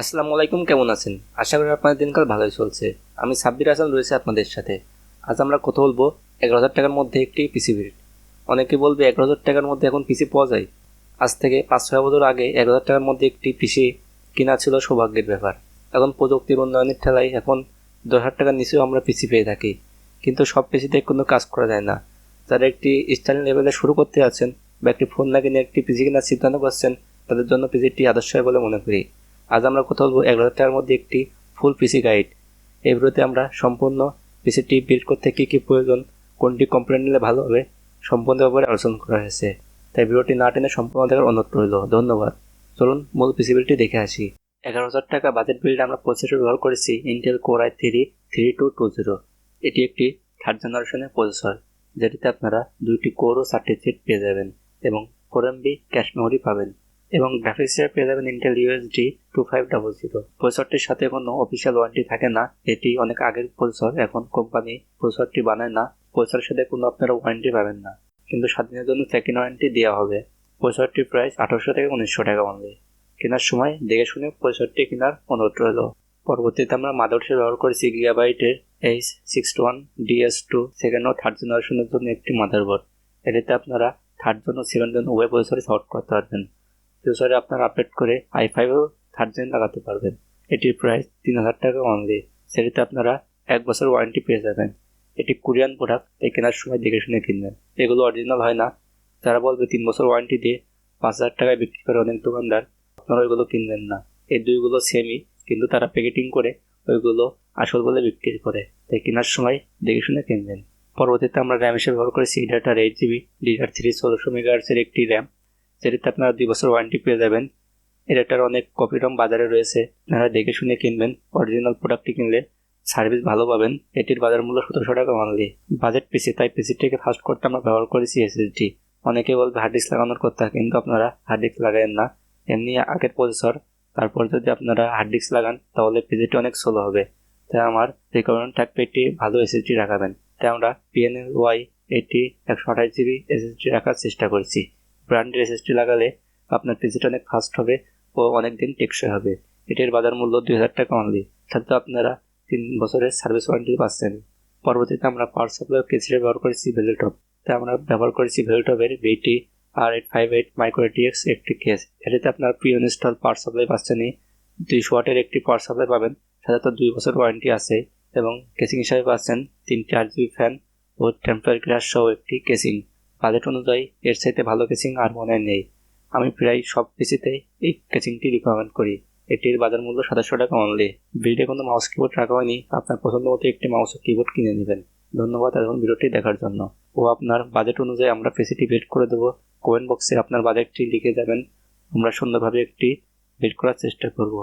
আসসালামু আলাইকুম, কেমন আছেন? আশা করি আপনাদের দিনকাল ভালোই চলছে। আমি সাব্বির হাসান রয়েছে আপনাদের সাথে। আজ আমরা কথা বলবো 11,000 টাকার মধ্যে একটি পিসি বিল্ড। অনেকে বলবে 11,000 টাকার মধ্যে এখন পিসি পাওয়া যায়। আজ থেকে 5-6 বছর আগে 11,000 টাকার মধ্যে একটি পিসি কেনা ছিল সৌভাগ্যের ব্যাপার। এখন প্রযুক্তির উন্নয়নের ঠেলায় এখন 10,000 টাকার নিচেও আমরা পিসি পেয়ে থাকি। কিন্তু সব পিসিতে কোনো কাজ করা যায় না। যারা একটি স্টাইল লেভেলে শুরু করতে আছেন বা একটি ফোন না কিনে একটি পিসি কেনার সিদ্ধান্ত করছেন, তাদের জন্য পিসিটি আদর্শ হয় বলে মনে করি। আজ আমরা কথা বলবো 11,000 টাকার মধ্যে একটি ফুল পিসি গাইড। এই ভিডিওতে আমরা সম্পূর্ণ পিসিটি বিল্ড করতে কী কী প্রয়োজন, কোনটি কম্পোনেন্ট নিলে ভালো হবে, সম্পূর্ণ ব্যাপারে আলোচনা করা হয়েছে। তাই ভিডিওটি না টেনে সম্পূর্ণ দেখার অনুরোধ রইল। ধন্যবাদ। চলুন মূল পিসি বিল্ডটি দেখে আসি। 11,000 টাকা বাজেট বিল্ডে আমরা প্রসেসর ব্যবহার করেছি ইন্টেল কোর i3-3220। এটি একটি থার্ড জেনারেশনের প্রসেসর, যেটিতে আপনারা 2টি কোর ও 4টি থ্রেড পেয়ে যাবেন এবং 4 MB ক্যাশ মেমোরি পাবেন এবং গ্রাফিক্সে পেয়ে যাবেন ইন্টেল ইউএসডি 2500। প্রসেসরটির সাথে কোনো অফিসিয়াল ওয়ারেন্টি থাকে না। এটি অনেক আগের প্রসেসর, এখন কোম্পানি প্রসেসরটি বানায় না। প্রসেসরের সাথে কোনো আপনারা ওয়ারেন্টি পাবেন না, কিন্তু 7 দিনের জন্য সেকেন্ড ওয়ারেন্টি দেওয়া হবে। প্রসেসরটির প্রাইস 1800 থেকে 1900 টাকা অনলি। কেনার সময় দেখে শুনে প্রসেসরটি কেনার অনুরোধ রইল। পরবর্তীতে আমরা মাদারবোর্ড ব্যবহার করেছি গিগাবাইটের H61DS2 সেকেন্ড ও থার্ড জেনারেশনের জন্য একটি মাদারবোর্ড। এটিতে আপনারা থার্ড জন ও সেকেন্ড জন উভয় প্রসেসরে সাপোর্ট করতে পারবেন। ফিউচারে আপনারা আপডেট করে i5ও থার্ড জেন লাগাতে পারবেন। এটির প্রাইস 3,000 টাকা অনলি। সেটিতে আপনারা 1 বছর ওয়ারেন্টি পেয়ে যাবেন। এটি কোরিয়ান প্রোডাক্ট, তাই কেনার সময় দেখে শুনে কিনবেন। এগুলো অরিজিনাল হয় না। যারা বলবে 3 বছর ওয়ারেন্টি দিয়ে 5,000 টাকায় বিক্রি করে অনেক দোকানদার, আপনারা ওইগুলো কিনবেন না। এই দুইগুলো সেমই, কিন্তু তারা প্যাকেটিং করে ওইগুলো আসল বলে বিক্রি করে, তাই কেনার সময় দেখে শুনে কিনবেন। পরবর্তীতে আমরা র্যাম হিসেবে ব্যবহার করেছি ডাটার 8GB DDR3 1600 MHz একটি র্যাম, যেটিতে আপনারা 2 বছর ওয়ারেন্টি পেয়ে যাবেন। এটার অনেক কপি রম বাজারে রয়েছে, আপনারা দেখে শুনে কিনবেন। অরিজিনাল প্রোডাক্টটি কিনলে সার্ভিস ভালো পাবেন। এটির বাজার মূল্য 1700 টাকা অনলি। বাজেট পিসি, তাই পিসিটিকে ফাস্ট করতে আমরা ব্যবহার করেছি এসএসডি। অনেকে বলবে হার্ড ডিস্ক লাগানোর কথা, কিন্তু আপনারা হার্ড ডিস্ক লাগাবেন না। এমনি আগের প্রসেসর, তারপর যদি আপনারা হার্ড ডিস্ক লাগান তাহলে পিসিটি অনেক স্লো হবে। তাই আমার রিকোয়ারমেন্ট থাকবে একটি ভালো এসএসডি রাখাবেন। তাই আমরা PNLY 128GB এসএসডি রাখার চেষ্টা করছি। ব্র্যান্ডের এসএসডি লাগালে আপনার পিসিটা অনেক ফাস্ট হবে ও অনেক দিন টেকসই হবে। এটির বাজার মূল্য 2,000 টাকা অনলি। সাথে আপনারা 3 বছরের সার্ভিস ওয়ারেন্টি পাচ্ছেন। পরবর্তীতে আমরা পাওয়ার সাপ্লাই কেস হিসেবে ব্যবহার করেছি ভেলটপ। তাই আমরা ব্যবহার করেছি ভেলটপের BT R858 মাইক্রো ATX একটি কেস। এটিতে আপনার প্রি ইনস্টল পাওয়ার সাপ্লাই পাচ্ছেন। 200 ওয়াটের একটি পাওয়ার সাপ্লাই পাবেন, সাথে তো 2 বছর ওয়ারেন্টি আছে এবং কেসিং হিসাবে পাচ্ছেন 3টি RGB ফ্যান ও টেম্পার গ্লাস সহ একটি কেসিং। বাজেট অনুযায়ী এর চাইতে ভালো কেসিং আর মনে নেই। আমি প্রায় সব পিসিতেই এই কেসিংটি রিকমেন্ড করি। এটির বাজার মূল্য 2700 টাকা অনলি। বিল্ডে কোনো মাউস কিবোর্ড রাখা হয়নি, আপনার পছন্দ মতো একটি মাউস ও কিবোর্ড কিনে নেবেন। ধন্যবাদ এখন ভিডিওটি দেখার জন্য। ও আপনার বাজেট অনুযায়ী আমরা পিসিটি বিল্ড করে দেবো। কমেন্ট বক্সে আপনার বাজেটটি লিখে যাবেন, আমরা সুন্দরভাবে একটি বিল্ড করার চেষ্টা করব।